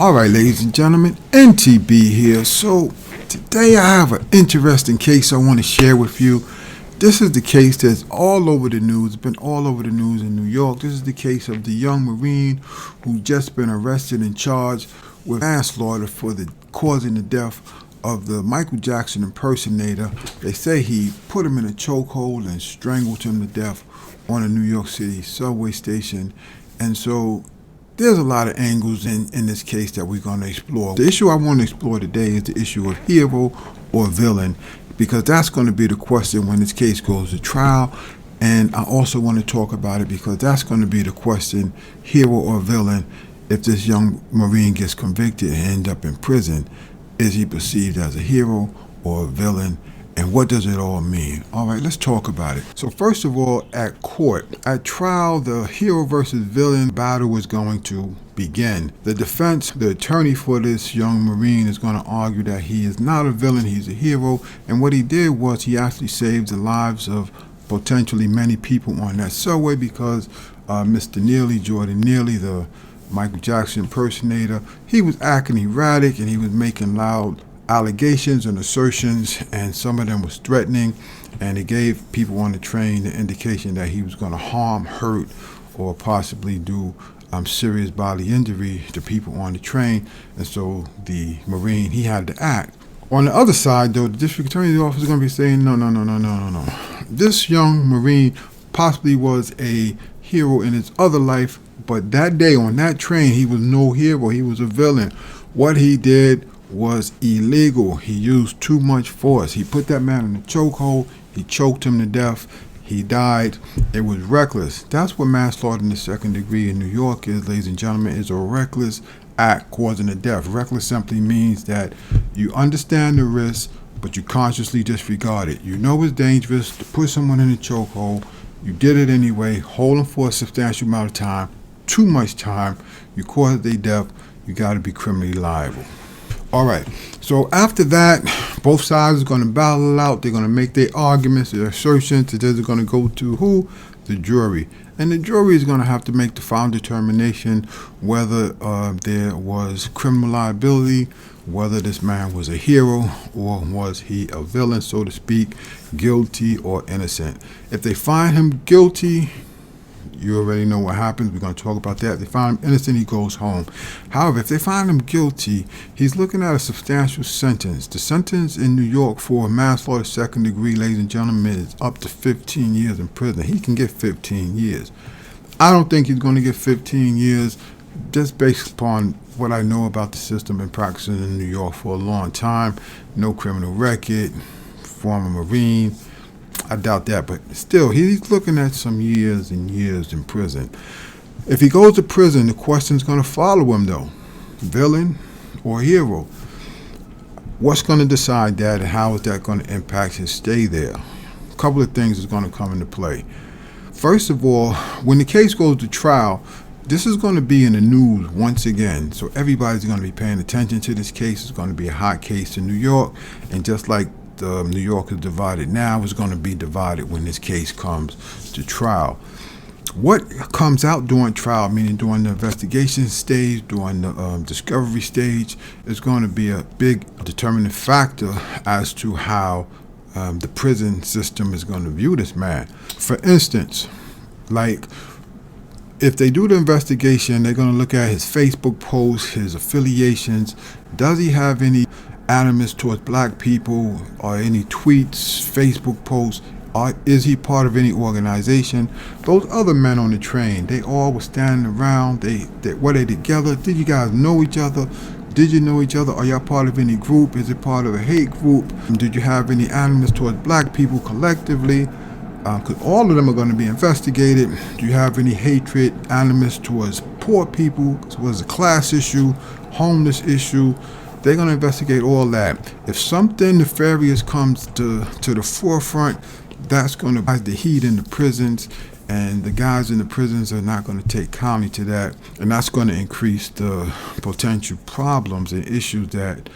Alright, ladies and gentlemen, NTB here. So today I have an interesting case I want to share with you. This is the case that's all over the news, been all over the news in New York. This is the case of the young Marine who just been arrested and charged with manslaughter for causing the death of the Michael Jackson impersonator. They say he put him in a chokehold and strangled him to death on a New York City subway station. And so there's a lot of angles in this case that we're going to explore. The issue I want to explore today is the issue of hero or villain, because that's going to be the question when this case goes to trial. And I also want to talk about it because that's going to be the question, hero or villain, if this young Marine gets convicted and ends up in prison. Is he perceived as a hero or a villain? And what does it all mean? All right, let's talk about it. So first of all, at court, at trial, the hero versus villain battle was going to begin. The defense, the attorney for this young Marine, is going to argue that he is not a villain, he's a hero. And what he did was he actually saved the lives of potentially many people on that subway because Mr. Neely, Jordan Neely, the Michael Jackson impersonator, he was acting erratic and he was making loud allegations and assertions, and some of them was threatening, and it gave people on the train the indication that he was going to harm, hurt, or possibly do serious bodily injury to people on the train. And so the Marine, he had to act. On the other side, though, the district attorney's office is going to be saying, no. This young Marine possibly was a hero in his other life, but that day on that train, he was no hero, he was a villain. What he did was illegal. He used too much force. He put that man in a chokehold. He choked him to death. He died. It was reckless. That's what manslaughter in the second degree in New York is, ladies and gentlemen, is a reckless act causing a death. Reckless simply means that you understand the risk, but you consciously disregard it. You know it's dangerous to put someone in a chokehold. You did it anyway, hold them for a substantial amount of time, too much time. You caused their death. You got to be criminally liable. All right, so after that, both sides are going to battle it out. They're going to make their arguments, their assertions, and they're going to go to who? The jury. And the jury is going to have to make the final determination whether there was criminal liability, whether this man was a hero or was he a villain, so to speak, guilty or innocent. If they find him guilty, you already know what happens. We're going to talk about that. If they find him innocent, he goes home. However, if they find him guilty, he's looking at a substantial sentence. The sentence in New York for manslaughter second degree, ladies and gentlemen, is up to 15 years in prison. He can get 15 years. I don't think he's going to get 15 years just based upon what I know about the system and practicing in New York for a long time. No criminal record, former Marine. I doubt that, but still, he's looking at some years and years in prison. If he goes to prison, the question's going to follow him, though. Villain or hero? What's going to decide that, and how is that going to impact his stay there? A couple of things is going to come into play. First of all, when the case goes to trial, this is going to be in the news once again. So everybody's going to be paying attention to this case. It's going to be a hot case in New York, and just like New York is divided now, is going to be divided when this case comes to trial. What comes out during trial, meaning during the investigation stage, during the discovery stage, is going to be a big determining factor as to how the prison system is going to view this man. For instance, like if they do the investigation, they're going to look at his Facebook posts, his affiliations. Does he have any animus towards black people, or any tweets, Facebook posts? Is he part of any organization? Those other men on the train, they all were standing around. Were they together? Did you guys know each other? Did you know each other? Are y'all part of any group? Is it part of a hate group? Did you have any animus towards black people collectively? Because all of them are going to be investigated. Do you have any hatred, animus towards poor people? Was it a class issue, homeless issue? They're going to investigate all that. If something nefarious comes to the forefront, that's going to rise the heat in the prisons, and the guys in the prisons are not going to take kindly to that, and that's going to increase the potential problems and issues that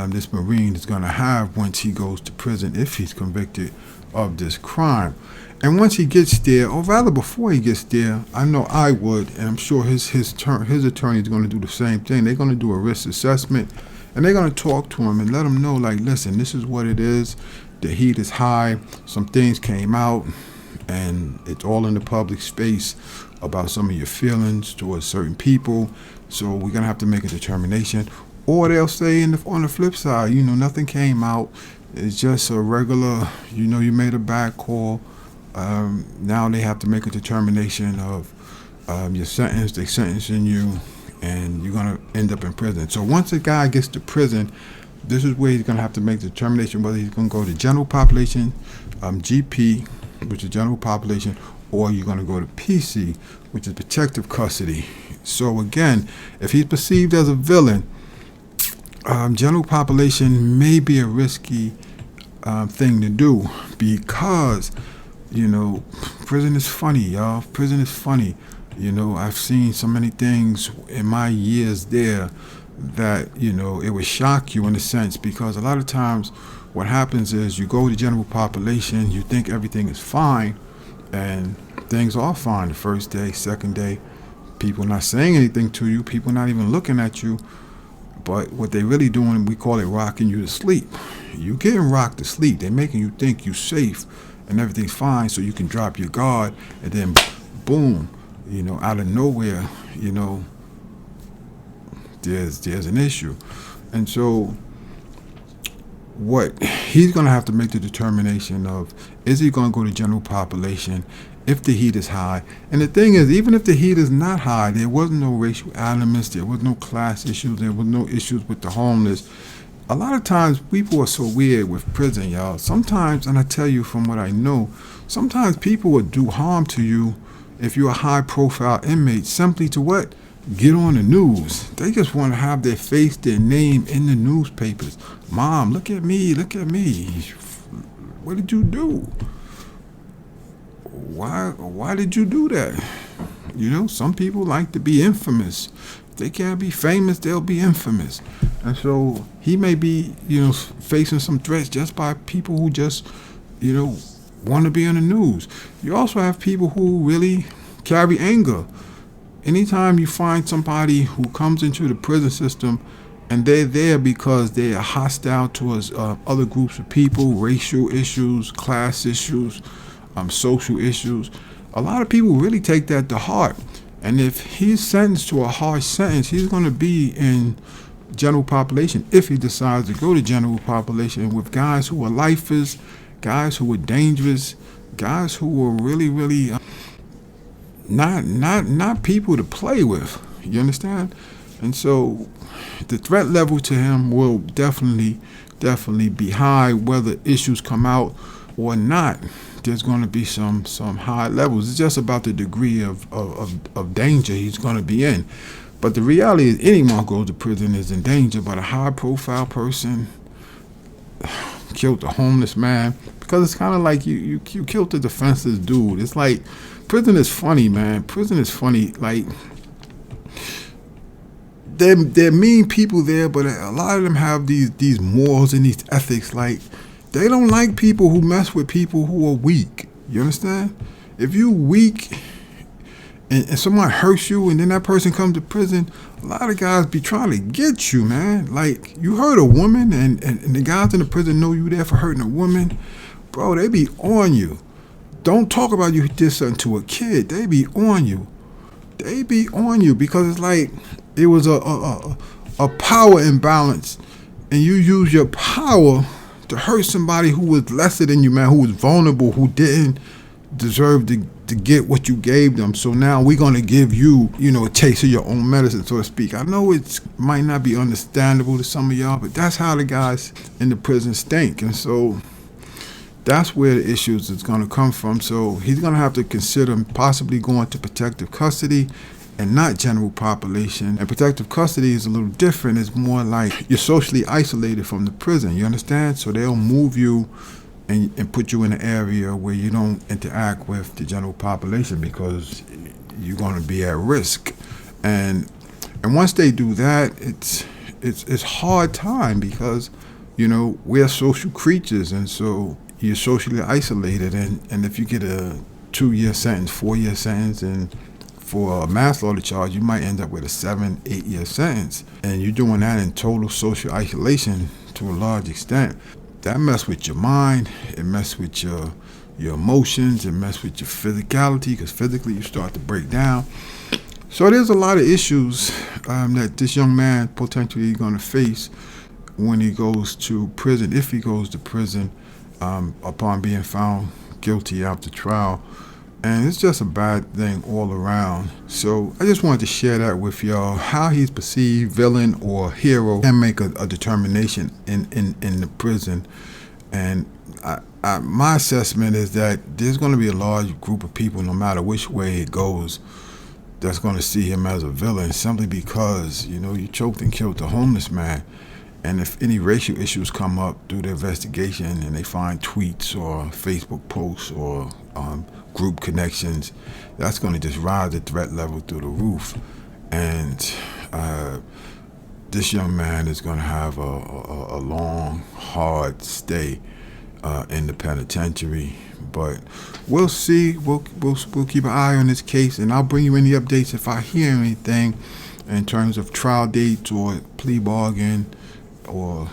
this Marine is going to have once he goes to prison, if he's convicted of this crime. And once he gets there, or rather before he gets there, I know I would, and I'm sure his attorney is going to do the same thing. They're going to do a risk assessment, and they're going to talk to him and let him know, like, listen, this is what it is. The heat is high. Some things came out, and it's all in the public space about some of your feelings towards certain people. So we're going to have to make a determination. Or they'll say on the flip side, nothing came out. It's just a regular, you made a bad call. Now they have to make a determination of your sentence. They sentencing you, and you're going to end up in prison. So once a guy gets to prison, this is where he's going to have to make the determination whether he's going to go to general population, GP, which is general population, or you're going to go to PC, which is protective custody. So again, if he's perceived as a villain, general population may be a risky thing to do because, prison is funny, y'all. Prison is funny. I've seen so many things in my years there that, it would shock you in a sense, because a lot of times what happens is you go to general population, you think everything is fine, and things are fine the first day, second day. People not saying anything to you, people not even looking at you. But what they really doing, we call it rocking you to sleep. You getting rocked to sleep. They're making you think you're safe and everything's fine, so you can drop your guard, and then boom, out of nowhere, there's an issue. And so what he's going to have to make the determination of, is he going to go to general population if the heat is high? And the thing is, even if the heat is not high, there wasn't no racial animus, there was no class issues, there was no issues with the homeless. A lot of times people are so weird with prison, y'all. Sometimes, and I tell you from what I know, sometimes people will do harm to you if you're a high profile inmate simply to what? Get on the news. They just want to have their face, their name in the newspapers. Mom, look at me, look at me. What did you do? Why did you do that? Some people like to be infamous. If they can't be famous, they'll be infamous. And so he may be, facing some threats just by people who just, want to be on the news. You also have people who really carry anger. Anytime you find somebody who comes into the prison system and they're there because they are hostile towards other groups of people, racial issues, class issues, social issues, a lot of people really take that to heart. And if he's sentenced to a harsh sentence, he's going to be in general population if he decides to go to general population with guys who are lifers, guys who are dangerous, guys who are really, really not people to play with. You understand? And so the threat level to him will definitely be high, whether issues come out or not. There's going to be some high levels. It's just about the degree of danger he's going to be in. But the reality is anyone who goes to prison is in danger. But a high-profile person killed a homeless man, because it's kind of like you killed the defenseless dude. It's like prison is funny, man. Prison is funny. Like, they're mean people there, but a lot of them have these morals and these ethics. Like, they don't like people who mess with people who are weak. You understand? If you weak and someone hurts you and then that person comes to prison, a lot of guys be trying to get you, man. Like, you hurt a woman and the guys in the prison know you there for hurting a woman. Bro, they be on you. Don't talk about you did something to a kid. They be on you. They be on you because it's like it was a power imbalance, and you use your power to hurt somebody who was lesser than you, man, who was vulnerable, who didn't deserve to get what you gave them. So now we're going to give you, a taste of your own medicine, so to speak. I know it might not be understandable to some of y'all, but that's how the guys in the prison think. And so that's where the issues is going to come from. So he's going to have to consider possibly going to protective custody and not general population. And protective custody is a little different. It's more like you're socially isolated from the prison. You understand? So they'll move you and put you in an area where you don't interact with the general population because you're going to be at risk. And once they do that, it's hard time because we're social creatures, and so you're socially isolated, and if you get a 2-year sentence, 4-year sentence, and for a manslaughter charge, you might end up with a 7-8 year sentence, and you're doing that in total social isolation to a large extent. That mess with your mind, it mess with your emotions, it mess with your physicality, because physically you start to break down. So there's a lot of issues that this young man potentially going to face when he goes to prison, if he goes to prison, upon being found guilty after trial. And it's just a bad thing all around. So I just wanted to share that with y'all, how he's perceived, villain or hero, and make a determination in the prison. And my assessment is that there's going to be a large group of people, no matter which way it goes, that's going to see him as a villain, simply because, you choked and killed the homeless man. And if any racial issues come up through the investigation and they find tweets or Facebook posts or group connections, that's going to just rise the threat level through the roof. And this young man is going to have a long, hard stay in the penitentiary. But we'll see. We'll keep an eye on this case, and I'll bring you any updates if I hear anything in terms of trial dates or plea bargain, or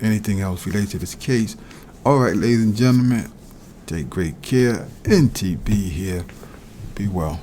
anything else related to this case. All right, ladies and gentlemen, take great care. NTB here. Be well.